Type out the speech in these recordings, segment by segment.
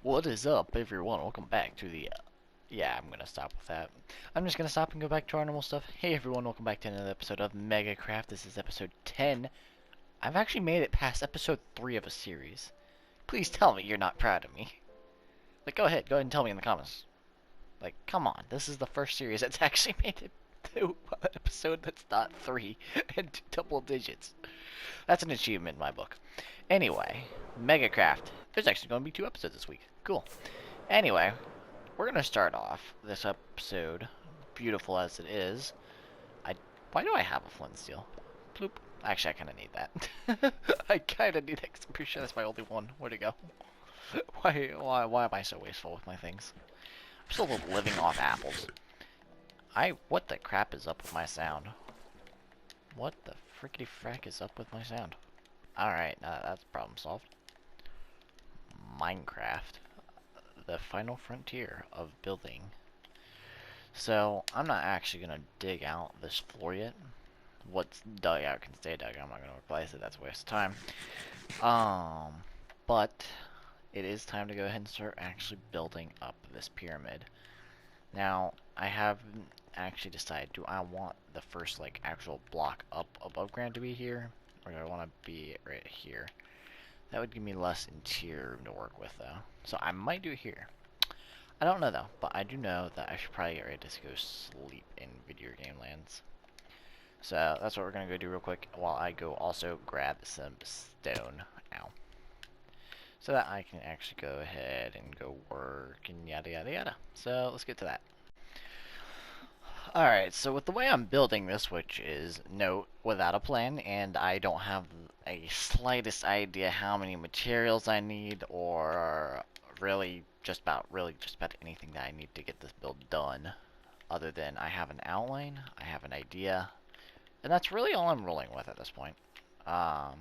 What is up, everyone? Welcome back to the. Yeah, I'm gonna stop with that. I'm just gonna stop and go back to our normal stuff. Hey, everyone, welcome back to another episode of Megacraft. This is episode 10. I've actually made it past episode 3 of a series. Please tell me you're not proud of me. Like, go ahead and tell me in the comments. Like, come on, this is the first series that's actually made it to an episode that's not 3 and double digits. That's an achievement in my book. Anyway, Megacraft. There's actually going to be 2 episodes this week. Cool. Anyway, we're going to start off this episode, beautiful as it is. Why do I have a flint steel? Bloop. Actually, I kind of need that. I kind of need that because I'm pretty sure that's my only one. Where'd it go? Why am I so wasteful with my things? I'm still living off apples. What the crap is up with my sound? What the frickety frack is up with my sound? Alright, that's problem solved. Minecraft. The final frontier of building. So, I'm not actually going to dig out this floor yet. What's dug out can stay dug. I'm not going to replace it. That's a waste of time. But it is time to go ahead and start actually building up this pyramid. Now, I haven't actually decided, do I want the first, like, actual block up above ground to be here? Or do I want to be right here? That would give me less interior room to work with, though. So I might do it here. I don't know, though. But I do know that I should probably get ready to go sleep in video game lands. So that's what we're going to go do real quick while I go also grab some stone. Ow. So that I can actually go ahead and go work and yada yada yada. So let's get to that. Alright, so with the way I'm building this, which is without a plan, and I don't have a slightest idea how many materials I need, or really just about anything that I need to get this build done, other than I have an outline, I have an idea, and that's really all I'm rolling with at this point. I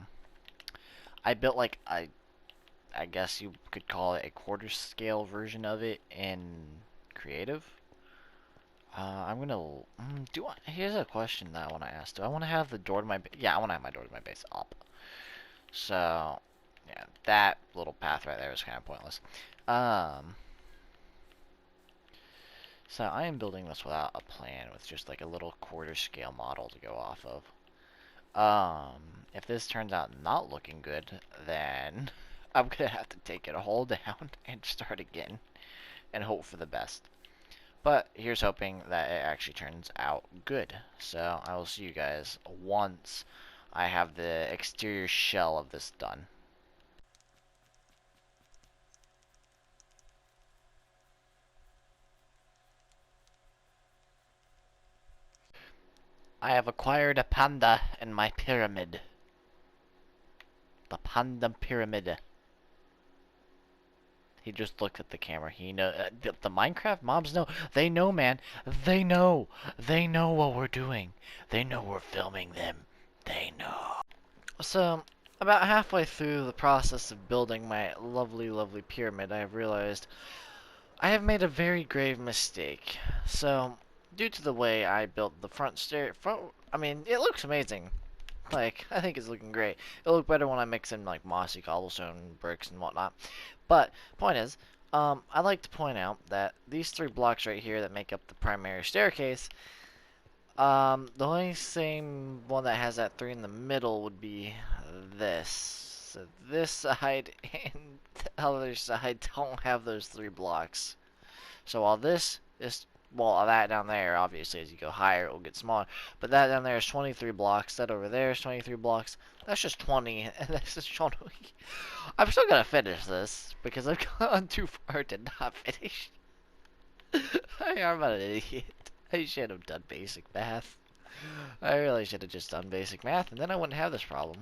built like I guess you could call it a quarter scale version of it in creative. I'm gonna here's a question that I want to ask. Do I want to have the door to my yeah, I want to have my door to my base up. So, yeah, that little path right there is kind of pointless. So I am building this without a plan, with just like a little quarter scale model to go off of. If this turns out not looking good, then I'm gonna have to take it all down and start again and hope for the best. But here's hoping that it actually turns out good. So I will see you guys once I have the exterior shell of this done. I have acquired a panda in my pyramid. The panda pyramid. He just looked at the camera. He know the Minecraft mobs know. They know, man. They know. They know what we're doing. They know we're filming them. They know. So, about halfway through the process of building my lovely, lovely pyramid, I have realized I have made a very grave mistake. So, due to the way I built the I mean, it looks amazing. Like, I think it's looking great. It'll look better when I mix in, like, mossy cobblestone bricks and whatnot. But, point is, I'd like to point out that these 3 blocks right here that make up the primary staircase, the only same one that has that 3 in the middle would be this. So this side and the other side don't have those 3 blocks. So while this is, well, that down there, obviously, as you go higher, it will get smaller. But that down there is 23 blocks. That over there is 23 blocks. That's just 20. And that's just 20. I'm still going to finish this, because I've gone too far to not finish. I'm an idiot. I should have done basic math. I really should have just done basic math, and then I wouldn't have this problem.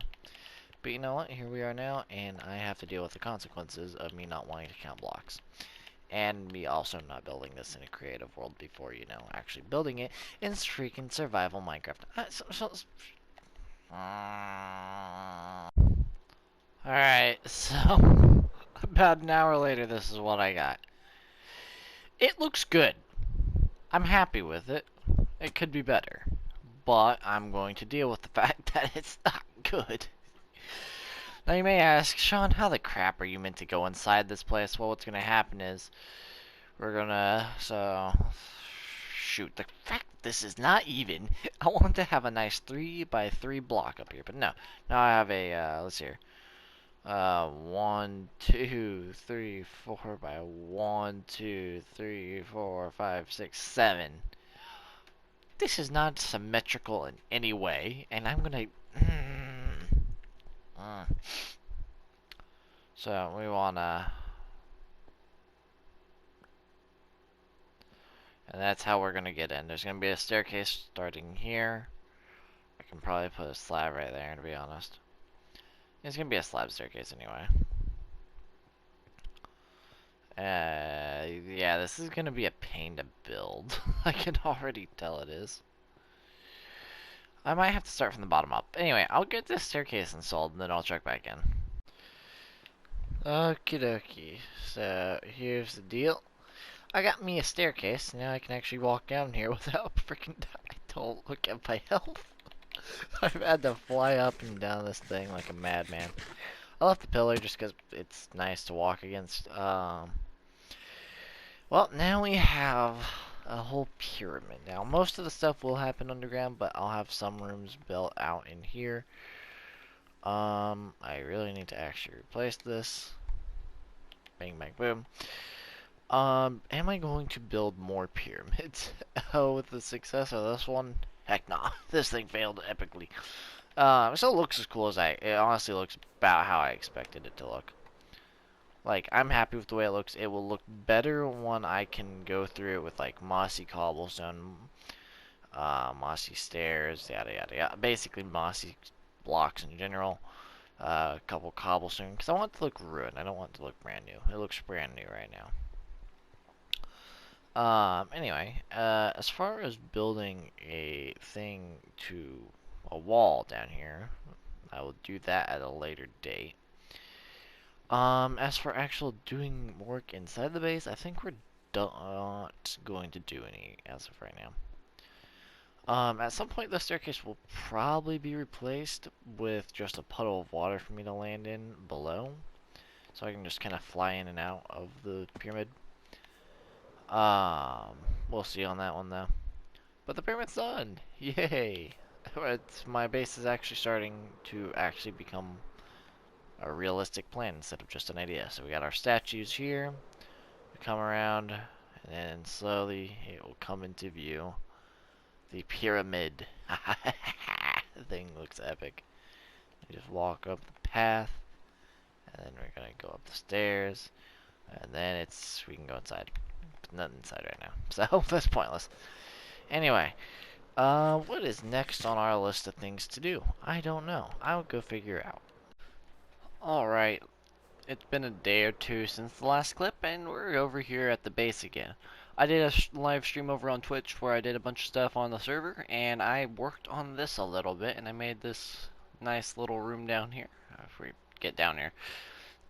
But you know what? Here we are now, and I have to deal with the consequences of me not wanting to count blocks. And me also not building this in a creative world before, you know, actually building it in freaking survival Minecraft. Alright, so about an hour later, this is what I got. It looks good. I'm happy with it. It could be better. But I'm going to deal with the fact that it's not good. Now you may ask, Sean, how the crap are you meant to go inside this place? Well, what's gonna happen is we're gonna shoot. The fact this is not even. I want to have a nice 3x3 block up here, but no. Now I have a let's see here. 1, 2, 3, 4 by 1, 2, 3, 4, 5, 6, 7. This is not symmetrical in any way, and I'm gonna. So we wanna, and that's how we're gonna get in. There's gonna be a staircase starting here. I can probably put a slab right there, to be honest. It's gonna be a slab staircase anyway. Yeah, this is gonna be a pain to build. I can already tell it is. I might have to start from the bottom up. Anyway, I'll get this staircase installed and then I'll check back in. Okie dokie. So, here's the deal. I got me a staircase. Now I can actually walk down here without freaking dying. Don't look at my health. I've had to fly up and down this thing like a madman. I left the pillar just because it's nice to walk against. Well, now we have a whole pyramid. Now, most of the stuff will happen underground, but I'll have some rooms built out in here. I really need to actually replace this. Bang, bang, boom. Am I going to build more pyramids? Oh, with the success of this one? Heck nah. This thing failed epically. It still looks as cool as it honestly looks about how I expected it to look. Like, I'm happy with the way it looks. It will look better when I can go through it with, like, mossy cobblestone, mossy stairs, yada yada yada. Basically, mossy blocks in general. A couple cobblestone, because I want it to look ruined. I don't want it to look brand new. It looks brand new right now. Anyway, as far as building a thing to a wall down here, I will do that at a later date. As for actual doing work inside the base, I think we're not going to do any as of right now. At some point the staircase will probably be replaced with just a puddle of water for me to land in below. So I can just kind of fly in and out of the pyramid. We'll see on that one though. But the pyramid's done! Yay! My base is actually starting to actually become a realistic plan instead of just an idea. So we got our statues here. We come around, and then slowly it will come into view. The pyramid. The thing looks epic. You just walk up the path, and then we're gonna go up the stairs, and then we can go inside. But nothing inside right now, so that's pointless. Anyway, what is next on our list of things to do? I don't know. I'll go figure out. Alright, it's been a day or two since the last clip, and we're over here at the base again. I did a live stream over on Twitch where I did a bunch of stuff on the server, and I worked on this a little bit, and I made this nice little room down here. If we get down here,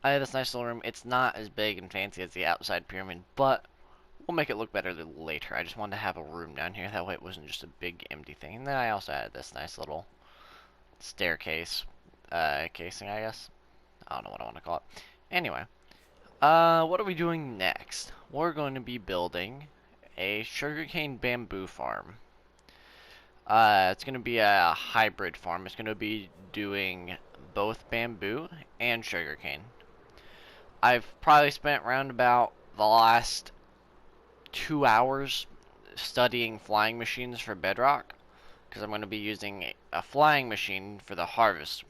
I had this nice little room. It's not as big and fancy as the outside pyramid, but we'll make it look better later. I just wanted to have a room down here, that way it wasn't just a big empty thing. And then I also added this nice little staircase casing, I guess. I don't know what I want to call it. Anyway, what are we doing next? We're going to be building a sugarcane bamboo farm. It's going to be a hybrid farm. It's going to be doing both bamboo and sugarcane. I've probably spent around about the last 2 hours studying flying machines for bedrock, because I'm going to be using a flying machine for the harvest.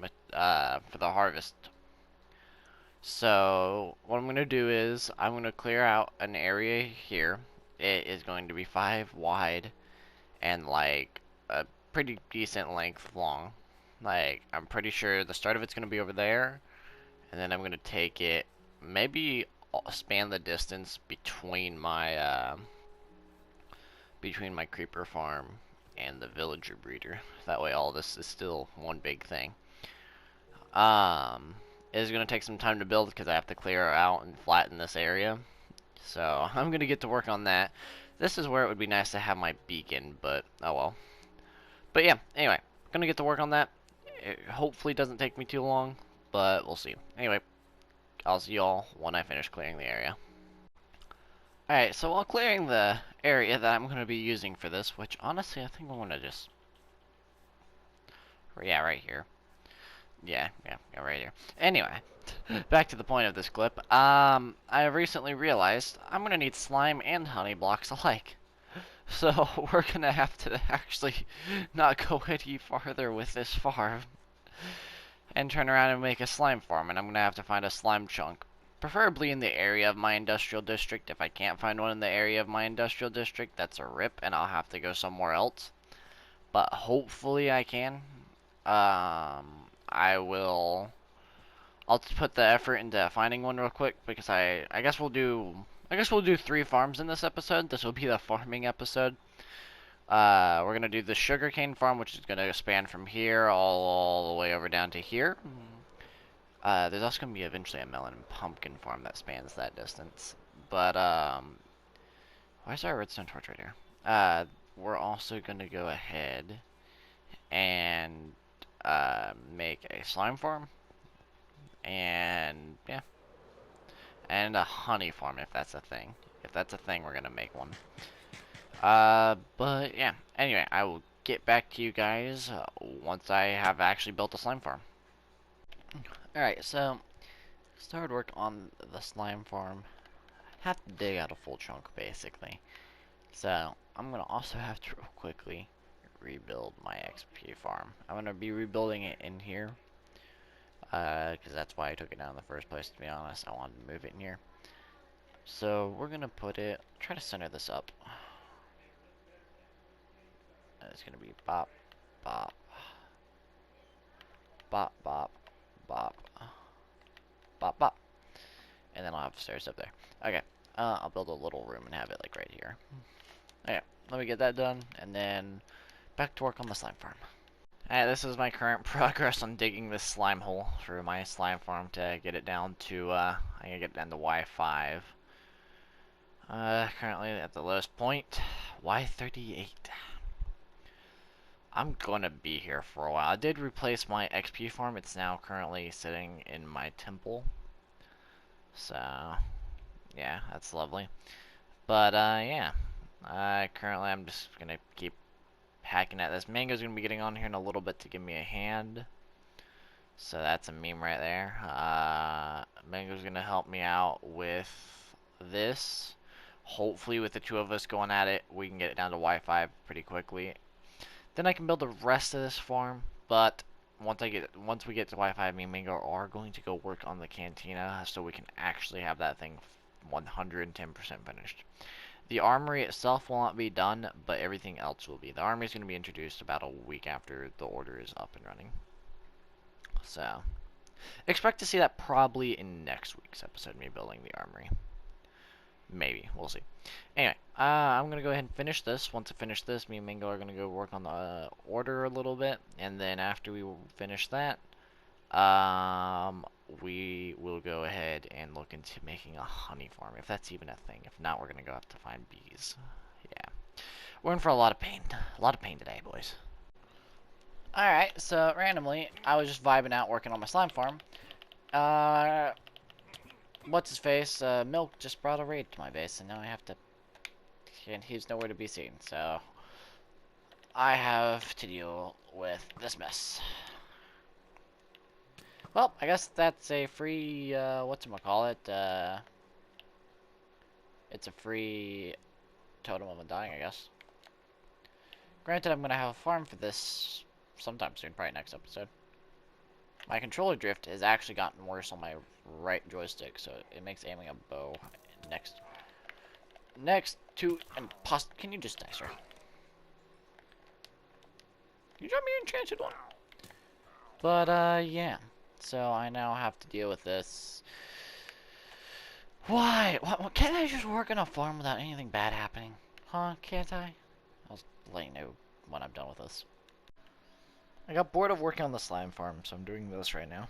So what I'm going to do is I'm going to clear out an area here. It is going to be 5 wide and like a pretty decent length long. Like, I'm pretty sure the start of it's going to be over there, and then I'm going to take it, maybe span the distance between my creeper farm and the villager breeder. That way all this is still one big thing. It is going to take some time to build because I have to clear out and flatten this area. So I'm going to get to work on that. This is where it would be nice to have my beacon, but oh well. But yeah, anyway, going to get to work on that. It hopefully doesn't take me too long. but we'll see. Anyway, I'll see y'all when I finish clearing the area. Alright, so while clearing the area that I'm going to be using for this, which honestly I think I'm going to just... Yeah, right here. Yeah, right here. Anyway, back to the point of this clip. I recently realized I'm going to need slime and honey blocks alike. So we're going to have to actually not go any farther with this farm and turn around and make a slime farm, and I'm going to have to find a slime chunk. Preferably in the area of my industrial district. If I can't find one in the area of my industrial district, that's a rip, and I'll have to go somewhere else. But hopefully I can. I'll put the effort into finding one real quick, because I guess we'll do 3 farms in this episode. This will be the farming episode. We're gonna do the sugarcane farm, which is gonna span from here all the way over down to here. There's also gonna be eventually a melon and pumpkin farm that spans that distance. But why is there a redstone torch right here? We're also gonna go ahead and make a slime farm, and yeah, and a honey farm if that's a thing. If that's a thing, we're gonna make one. But yeah. Anyway, I will get back to you guys once I have actually built a slime farm. Alright, so started work on the slime farm. Have to dig out a full chunk basically. So I'm gonna also have to real quickly rebuild my XP farm. I'm gonna be rebuilding it in here. Because that's why I took it down in the first place, to be honest. I wanted to move it in here. So we're gonna put it, try to center this up. It's gonna be bop, bop, bop, bop, bop, bop, bop. And then I'll have stairs up there. Okay, I'll build a little room and have it like right here. Okay, let me get that done, and then back to work on the slime farm. Alright, this is my current progress on digging this slime hole for my slime farm to get it down to, I gotta get it down to Y5. Currently at the lowest point, Y38. I'm gonna be here for a while. I did replace my XP farm. It's now currently sitting in my temple. So, yeah, that's lovely. But, yeah. Currently I'm just gonna keep hacking at this. Mango's gonna be getting on here in a little bit to give me a hand. So that's a meme right there. Mango's gonna help me out with this. Hopefully with the two of us going at it, we can get it down to Y5 pretty quickly. Then I can build the rest of this farm, but once we get to Y5, me and Mango are going to go work on the cantina so we can actually have that thing 110% finished. The armory itself will not be done, but everything else will be. The armory is going to be introduced about a week after the order is up and running. So, expect to see that probably in next week's episode, me building the armory. Maybe. We'll see. Anyway, I'm going to go ahead and finish this. Once I finish this, me and Mingo are going to go work on the order a little bit. And then after we finish that, we will go ahead and look into making a honey farm, if that's even a thing. If not, we're going to go have to find bees. Yeah. We're in for a lot of pain. A lot of pain today, boys. Alright, so randomly, I was just vibing out working on my slime farm. What's his face? Milk just brought a raid to my base, and now I have to... And he's nowhere to be seen, so... I have to deal with this mess. Well, I guess that's a free, whatchamacallit, it's a free totem of undying, I guess. Granted, I'm gonna have a farm for this sometime soon, probably next episode. My controller drift has actually gotten worse on my right joystick, so it makes aiming a bow next to impossible. Can you just die, sir? You drop me an enchanted one. But yeah. So I now have to deal with this. Why? What? Can't I just work on a farm without anything bad happening? Huh? Can't I? I'll let you know when I'm done with this. I got bored of working on the slime farm, so I'm doing this right now.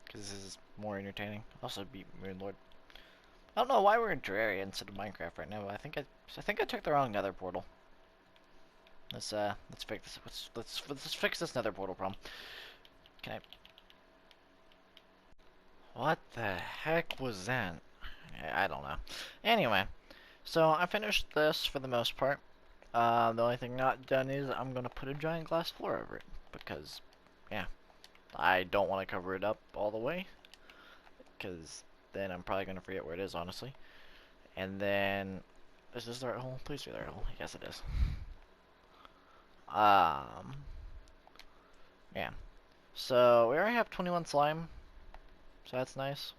Because this is more entertaining. Also beat Moonlord. I don't know why we're in Terraria instead of Minecraft right now, but I think I took the wrong nether portal. Let's fix this. Let's fix this nether portal problem. Can I... What the heck was that? I don't know. Anyway, so I finished this for the most part. The only thing not done is I'm gonna put a giant glass floor over it because, yeah, I don't want to cover it up all the way because then I'm probably gonna forget where it is, honestly. And then, is this the right hole? Please be the right hole. Yes, it is. Yeah. So we already have 21 slime, so that's nice.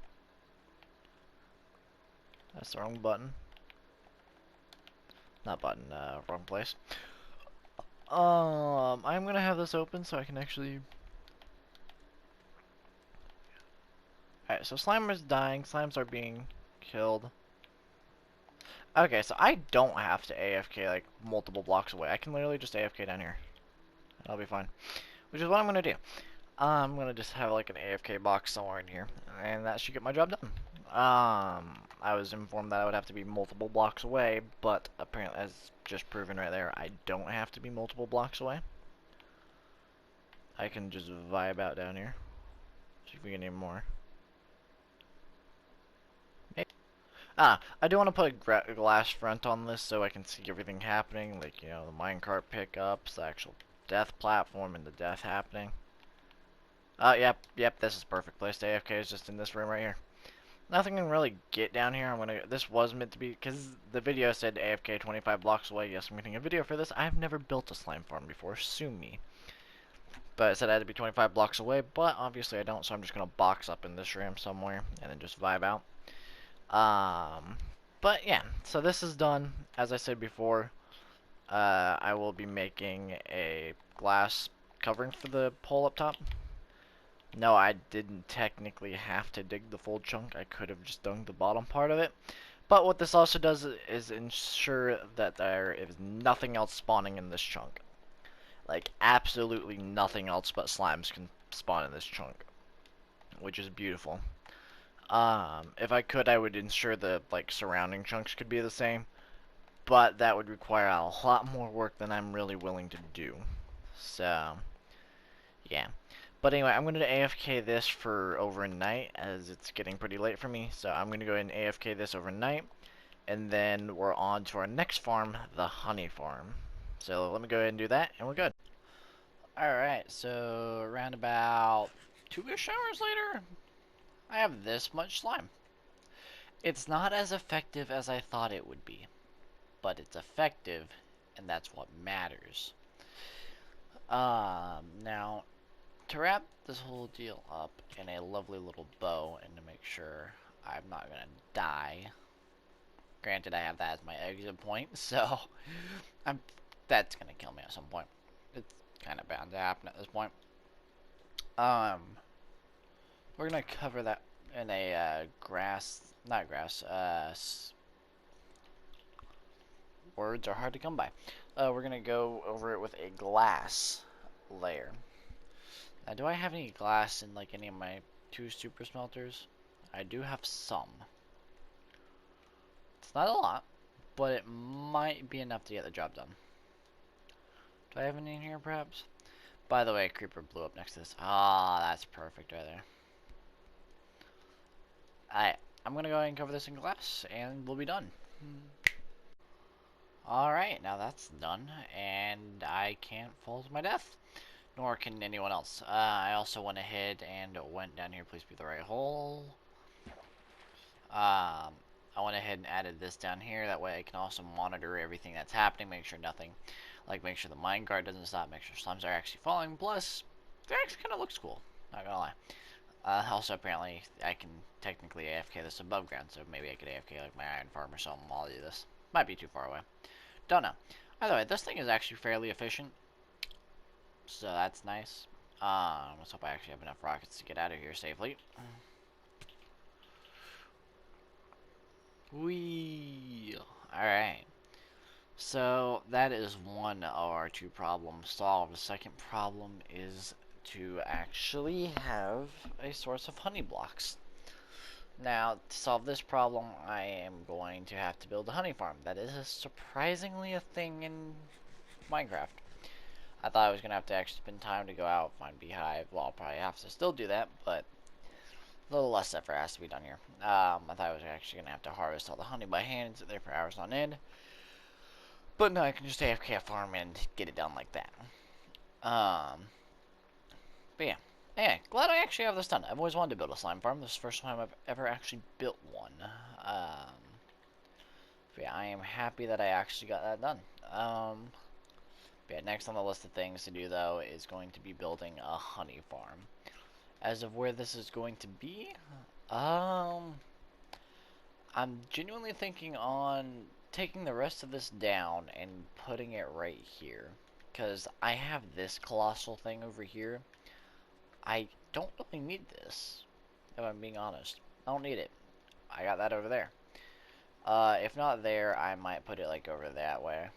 That's the wrong button. Not button, wrong place. I'm gonna have this open so I can actually. Alright, so Slimer is dying, Slimes are being killed. Okay, so I don't have to AFK like multiple blocks away. I can literally just AFK down here. I'll be fine. Which is what I'm gonna do. I'm gonna just have like an AFK box somewhere in here, and that should get my job done. I was informed that I would have to be multiple blocks away, but apparently, as just proven right there, I don't have to be multiple blocks away. I can just vibe out down here. See if we get any more. I do want to put a glass front on this so I can see everything happening, like, you know, the minecart pickups, the actual death platform, and the death happening. Yep, this is perfect place to AFK is just in this room right here. Nothing can really get down here. This was meant to be, because the video said AFK 25 blocks away. Yes, I'm getting a video for this. I've never built a slime farm before, sue me. But it said I had to be 25 blocks away, but obviously I don't, so I'm just going to box up in this room somewhere, and then just vibe out. But yeah, so this is done. As I said before, I will be making a glass covering for the pole up top. No, I didn't technically have to dig the full chunk. I could have just dug the bottom part of it. But what this also does is ensure that there is nothing else spawning in this chunk. Like, absolutely nothing else but slimes can spawn in this chunk, which is beautiful. If I could, I would ensure the like surrounding chunks could be the same, but that would require a lot more work than I'm really willing to do. So, yeah. But anyway, I'm going to AFK this for overnight as it's getting pretty late for me. So I'm going to go ahead and AFK this overnight, and then we're on to our next farm, the honey farm. So let me go ahead and do that, and we're good. Alright, so around about 2-ish hours later, I have this much slime. It's not as effective as I thought it would be, but it's effective, and that's what matters. Now, to wrap this whole deal up in a lovely little bow, and to make sure I'm not gonna die. Granted, I have that as my exit point, so that's gonna kill me at some point. It's kind of bound to happen at this point. We're gonna cover that in a words are hard to come by. We're gonna go over it with a glass layer. Now, do I have any glass in like any of my 2 super smelters? I do have some. It's not a lot, but it might be enough to get the job done. Do I have any in here, perhaps? By the way, a creeper blew up next to this. Ah, that's perfect right there. Alright, I'm gonna go ahead and cover this in glass, and we'll be done. Alright, now that's done, and I can't fall to my death. Nor can anyone else. I also went ahead and went down here. Please be the right hole. I went ahead and added this down here. That way I can also monitor everything that's happening. Make sure nothing, like make sure the minecart doesn't stop. Make sure slimes are actually falling. Plus, it actually kind of looks cool. Not gonna lie. Also, apparently, I can technically AFK this above ground. So maybe I could AFK like my iron farm or something while I do this. Might be too far away. Don't know. By the way, this thing is actually fairly efficient. So that's nice. Let's hope I actually have enough rockets to get out of here safely. Whee! Alright. So that is one of our 2 problems solved. The second problem is to actually have a source of honey blocks. Now, to solve this problem, I am going to have to build a honey farm. That is surprisingly a thing in Minecraft. I thought I was going to have to actually spend time to go out, find beehive. Well, I'll probably have to still do that, but A little less effort has to be done here. I thought I was actually gonna have to harvest all the honey by hand and sit there for hours on end. But no, I can just AFK farm and get it done like that. But yeah. Anyway, glad I actually have this done. I've always wanted to build a slime farm. This is the first time I've ever actually built one. But yeah, I am happy that I actually got that done. But yeah, next on the list of things to do, though, is going to be building a honey farm. As of where this is going to be, I'm genuinely thinking on taking the rest of this down and putting it right here. Because I have this colossal thing over here. I don't really need this, if I'm being honest. I don't need it. I got that over there. If not there, I might put it like over that way.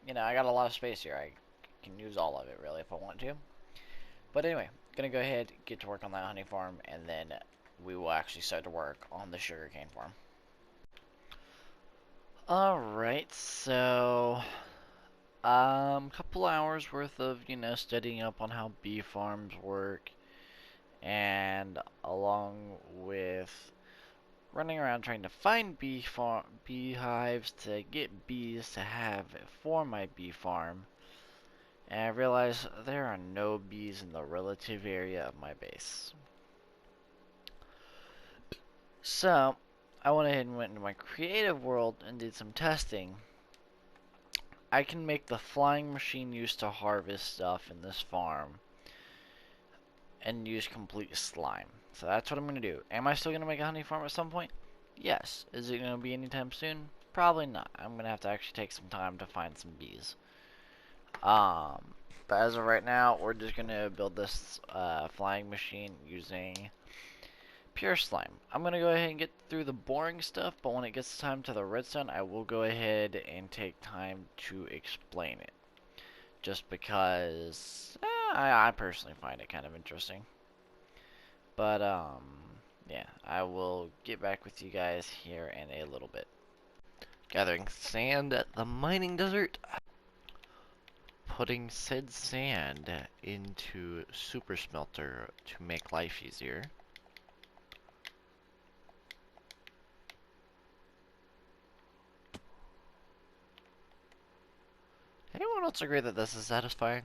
You know, I got a lot of space here. I can use all of it really if I want to. But anyway, gonna go ahead, get to work on that honey farm, and then we will actually start to work on the sugarcane farm. Alright, so couple hours worth of, you know, studying up on how bee farms work, and along with running around trying to find beehives to get bees to have for my bee farm. And I realized there are no bees in the relative area of my base. So, I went ahead and went into my creative world and did some testing. I can make the flying machine used to harvest stuff in this farm and use complete slime. So that's what I'm going to do. Am I still going to make a honey farm at some point? Yes. Is it going to be anytime soon? Probably not. I'm going to have to actually take some time to find some bees. But as of right now, we're just going to build this flying machine using pure slime. I'm going to go ahead and get through the boring stuff, but when it gets time to the redstone, I will go ahead and take time to explain it. Just because I personally find it kind of interesting. But, yeah, I will get back with you guys here in a little bit. Gathering sand at the mining desert. Putting said sand into super smelter to make life easier. Anyone else agree that this is satisfying?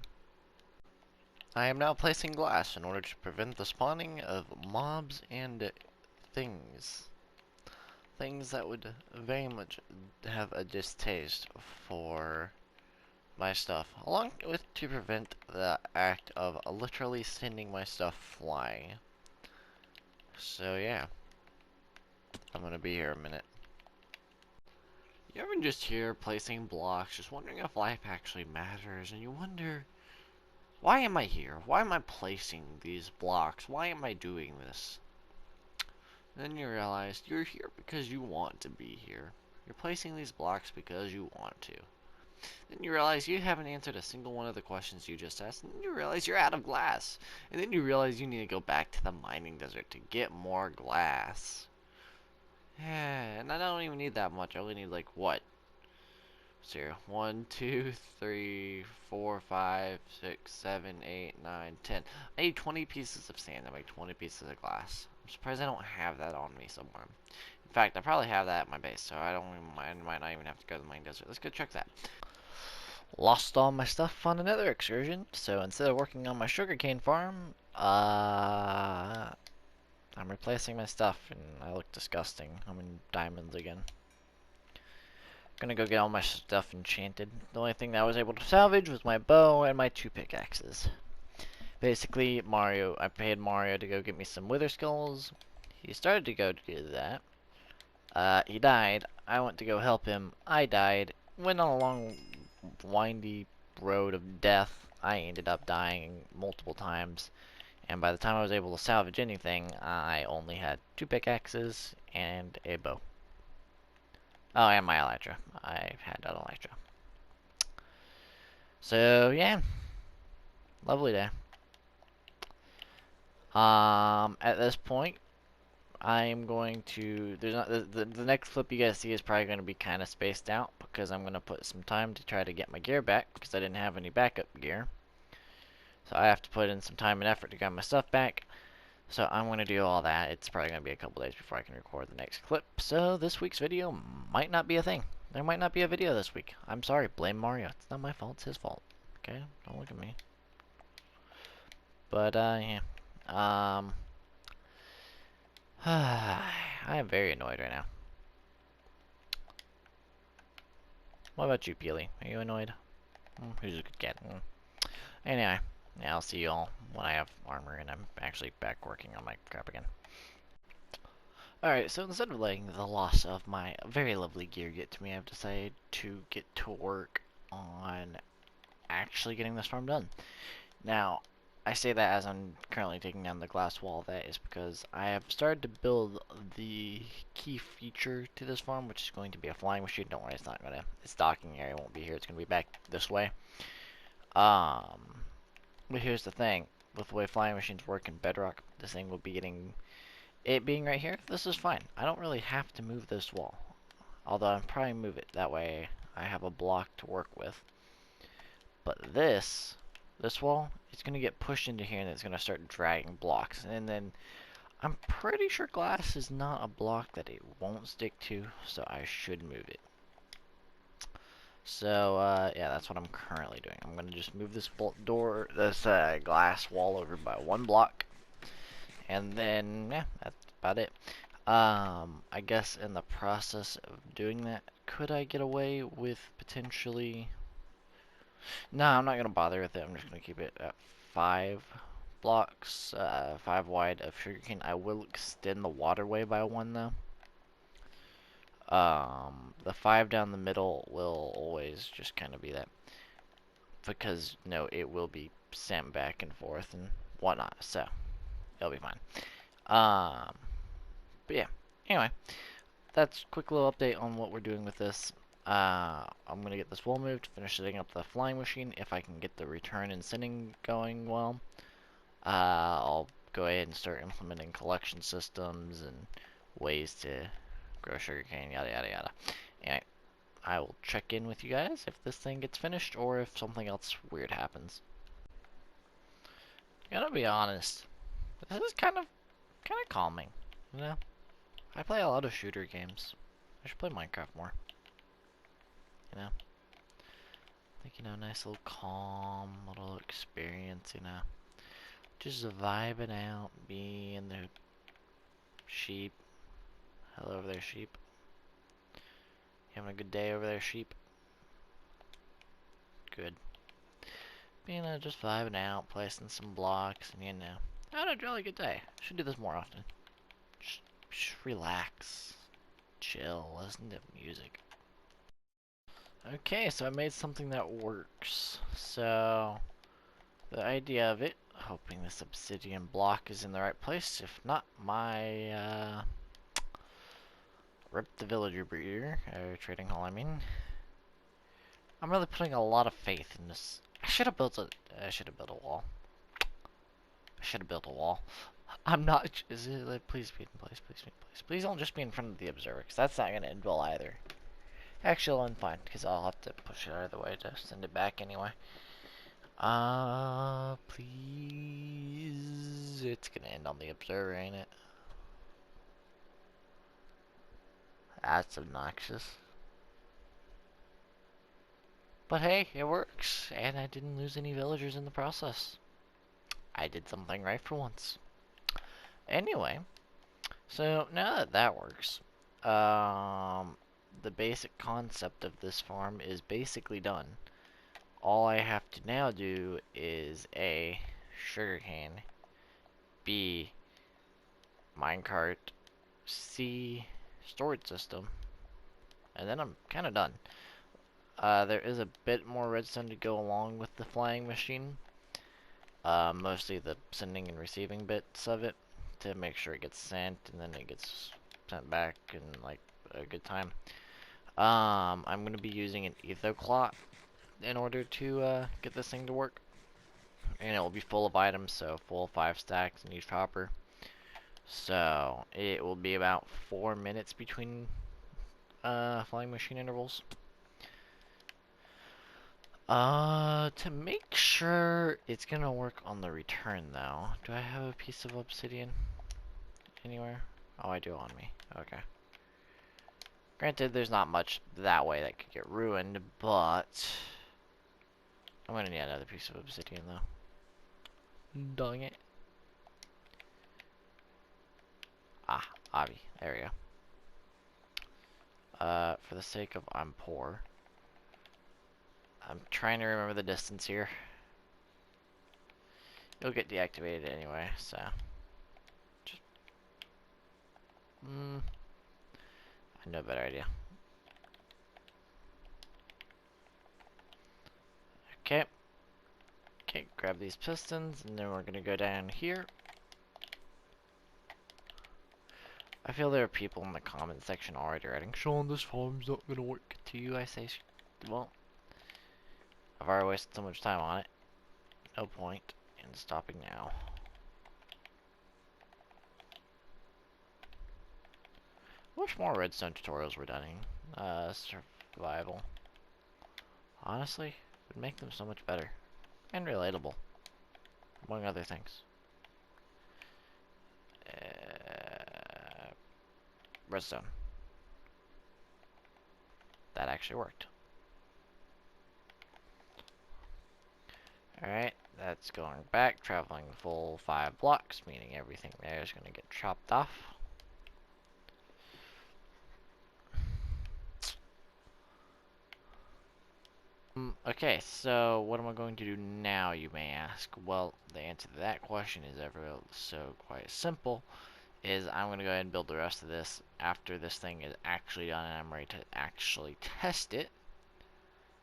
I am now placing glass in order to prevent the spawning of mobs and things. Things that would very much have a distaste for my stuff, along with to prevent the act of literally sending my stuff flying. So yeah, I'm gonna be here a minute. You ever just here placing blocks, just wondering if life actually matters, and you wonder, why am I here? Why am I placing these blocks? Why am I doing this? And then you realize you're here because you want to be here. You're placing these blocks because you want to. Then you realize you haven't answered a single one of the questions you just asked, and then you realize you're out of glass. And then you realize you need to go back to the mining desert to get more glass. Yeah, and I don't even need that much. I only need like what? So here, 1, 2, 3, 4, 5, 6, 7, 8, 9, 10. I need 20 pieces of sand to make 20 pieces of glass. I'm surprised I don't have that on me somewhere. In fact, I probably have that at my base, so I might not even have to go to the mining desert. Let's go check that. Lost all my stuff on another excursion, so instead of working on my sugarcane farm, I'm replacing my stuff, and I look disgusting. I'm in diamonds again. Gonna go get all my stuff enchanted. The only thing that I was able to salvage was my bow and my 2 pickaxes. Basically, I paid Mario to go get me some wither skulls. He started to go do that. He died. I went to go help him. I died. Went on a long, windy road of death. I ended up dying multiple times. And by the time I was able to salvage anything, I only had 2 pickaxes and a bow. Oh, and my elytra. I had that elytra. So, yeah. Lovely day. At this point, I'm going to... There's not, the next clip you guys see is probably going to be kind of spaced out, because I'm going to put some time to try to get my gear back, because I didn't have any backup gear. So I have to put in some time and effort to get my stuff back. So I'm going to do all that. It's probably going to be a couple days before I can record the next clip. So this week's video might not be a thing. There might not be a video this week. I'm sorry. Blame Mario. It's not my fault. It's his fault. Okay? Don't look at me. But, yeah. I am very annoyed right now. What about you, Peely? Are you annoyed? Who's a good cat? Anyway, yeah, I'll see you all when I have armor and I'm actually back working on my crap again. Alright, so instead of letting the loss of my very lovely gear get to me, I've decided to get to work on actually getting this farm done. Now, I say that as I'm currently taking down the glass wall. That is because I have started to build the key feature to this farm, which is going to be a flying machine. Don't worry, its docking area won't be here. It's gonna be back this way. But here's the thing. With the way flying machines work in Bedrock, this thing will be getting... It being right here, this is fine. I don't really have to move this wall. Although I'll probably move it. That way I have a block to work with. But this wall, it's going to get pushed into here and it's going to start dragging blocks. And then I'm pretty sure glass is not a block that it won't stick to, so I should move it. So, yeah, that's what I'm currently doing. I'm going to just move this glass wall over by one block. And then, yeah, that's about it. I guess in the process of doing that, could I get away with potentially... No, I'm not going to bother with it. I'm just going to keep it at 5 blocks, 5 wide of sugarcane. I will extend the waterway by 1, though. The 5 down the middle will always just kind of be that. Because, no, it will be sent back and forth and whatnot, so it'll be fine. But yeah, anyway, that's a quick little update on what we're doing with this. I'm going to get this wall moved, finish setting up the flying machine. If I can get the return and sending going well, I'll go ahead and start implementing collection systems and ways to grow sugarcane, yada yada yada. Anyway, I will check in with you guys if this thing gets finished or if something else weird happens. Gotta be honest, this is kind of calming, you know? I play a lot of shooter games. I should play Minecraft more. You know? Like, you know, nice little calm little experience, you know? Just vibing out, being the sheep. Hello over there, sheep. You having a good day over there, sheep? Good. You know, just vibing out, placing some blocks, and you know. I had a really good day. Should do this more often. Just relax. Chill, listen to music. Okay, so I made something that works. So, the idea of it, hoping this obsidian block is in the right place. If not, my, rip the villager breeder, or trading hall, I mean. I'm really putting a lot of faith in this. I should have built a wall. I should have built a wall. I'm not, is it, like, please be in place, please be in place. Please don't just be in front of the observer, because that's not going to end well either. Actually, I'm fine, because I'll have to push it out of the way to send it back anyway. Please. It's gonna end on the observer, ain't it? That's obnoxious. But hey, it works, and I didn't lose any villagers in the process. I did something right for once. Anyway, so now that that works, the basic concept of this farm is basically done. All I have to now do is A, sugarcane, B, minecart, C, storage system, and then I'm kind of done. There is a bit more redstone to go along with the flying machine, mostly the sending and receiving bits of it, to make sure it gets sent and then it gets sent back in like a good time. I'm going to be using an etho clock in order to get this thing to work, and it will be full of items, so full 5 stacks in each hopper. So it will be about 4 minutes between flying machine intervals. To make sure it's gonna work on the return though, do I have a piece of obsidian anywhere? Oh, I do on me. Okay. Granted, there's not much that way that could get ruined, but I'm gonna need another piece of obsidian though. Dang it. Ah, Avi. There we go. For the sake of I'm poor, I'm trying to remember the distance here. It'll get deactivated anyway, so. Just, I know a better idea. Okay. Okay, grab these pistons, and then we're gonna go down here. I feel there are people in the comment section already writing, Sean, this farm's not gonna work. To you, I say, well, I've already wasted so much time on it. No point in stopping now. Wish more redstone tutorials were done in survival. Honestly, would make them so much better. And relatable. Among other things. Redstone. That actually worked. Alright, that's going back, traveling the full 5 blocks, meaning everything there is going to get chopped off. Okay, so what am I going to do now, you may ask? Well, the answer to that question is ever so quite simple, is I'm going to go ahead and build the rest of this after this thing is actually done and I'm ready to actually test it.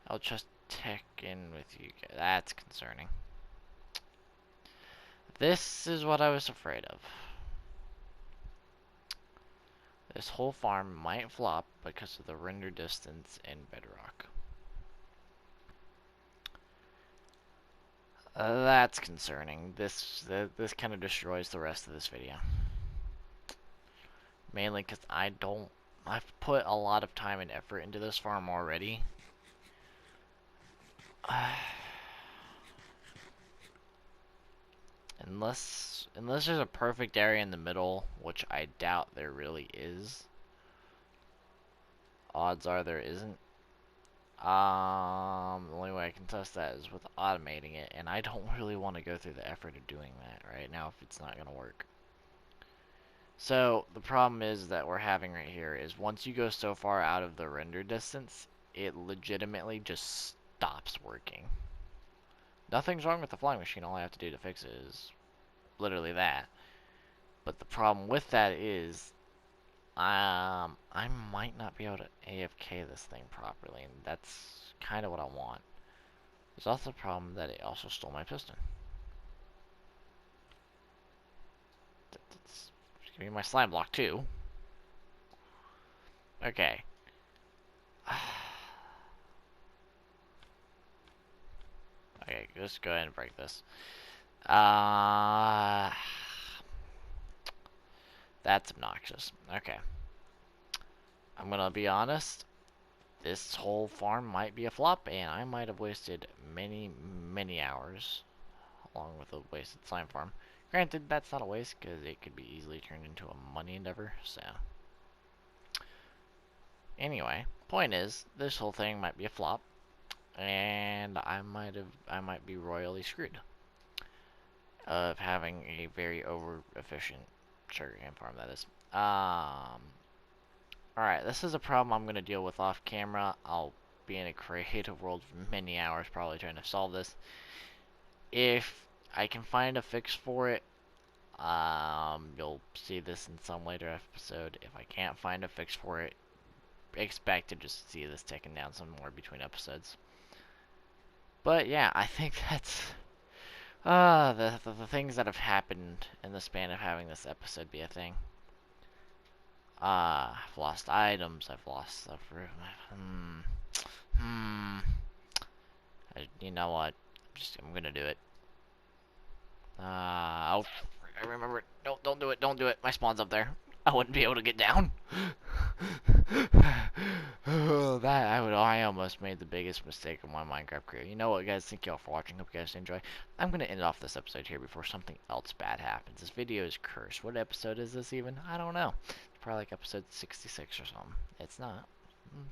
I'll just check in with you guys. That's concerning. This is what I was afraid of. This whole farm might flop because of the render distance in Bedrock. That's concerning. This kind of destroys the rest of this video. Mainly because I've put a lot of time and effort into this farm already. Unless there's a perfect area in the middle, which I doubt there really is. Odds are there isn't. The only way I can test that is with automating it, and I don't really want to go through the effort of doing that right now if it's not going to work. So, the problem is that we're having right here is once you go so far out of the render distance, it legitimately just stops working. Nothing's wrong with the flying machine, all I have to do to fix it is literally that. But the problem with that is, I might not be able to AFK this thing properly, and that's kind of what I want. There's also the problem that it also stole my piston. It's giving me my slime block too. Okay. Okay, just go ahead and break this. That's obnoxious. Okay. I'm gonna be honest. This whole farm might be a flop, and I might have wasted many, many hours, along with a wasted slime farm. Granted, that's not a waste, because it could be easily turned into a money endeavor, so. Anyway, point is, this whole thing might be a flop, and I might be royally screwed of having a very over-efficient sugarcane farm, that is. Alright, this is a problem I'm going to deal with off camera. I'll be in a creative world for many hours probably trying to solve this. If I can find a fix for it, you'll see this in some later episode. If I can't find a fix for it, expect to just see this ticking down some more between episodes. But yeah, I think that's the things that have happened in the span of having this episode be a thing. I've lost items, I've lost stuff. You know what? I'm gonna do it. Oh, I remember it. Don't do it, don't do it. My spawn's up there. I wouldn't be able to get down. I almost made the biggest mistake of my Minecraft career. You know what, guys? Thank y'all for watching. Hope you guys enjoy. I'm gonna end off this episode here before something else bad happens. This video is cursed. What episode is this even? I don't know. It's probably like episode 66 or something. It's not,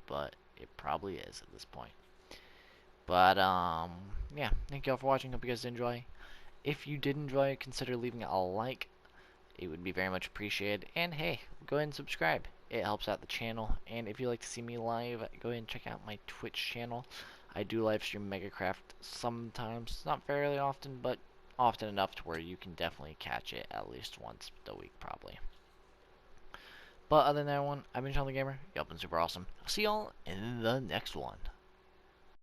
but it probably is at this point. But yeah. Thank y'all for watching. Hope you guys enjoy. If you did enjoy, consider leaving a like. It would be very much appreciated. And hey, go ahead and subscribe. It helps out the channel. And if you'd like to see me live, go ahead and check out my Twitch channel. I do live stream Megacraft sometimes. Not fairly often, but often enough to where you can definitely catch it at least once a week, probably. But other than that one, I've been Sean the Gamer. Y'all been super awesome. I'll see y'all in the next one.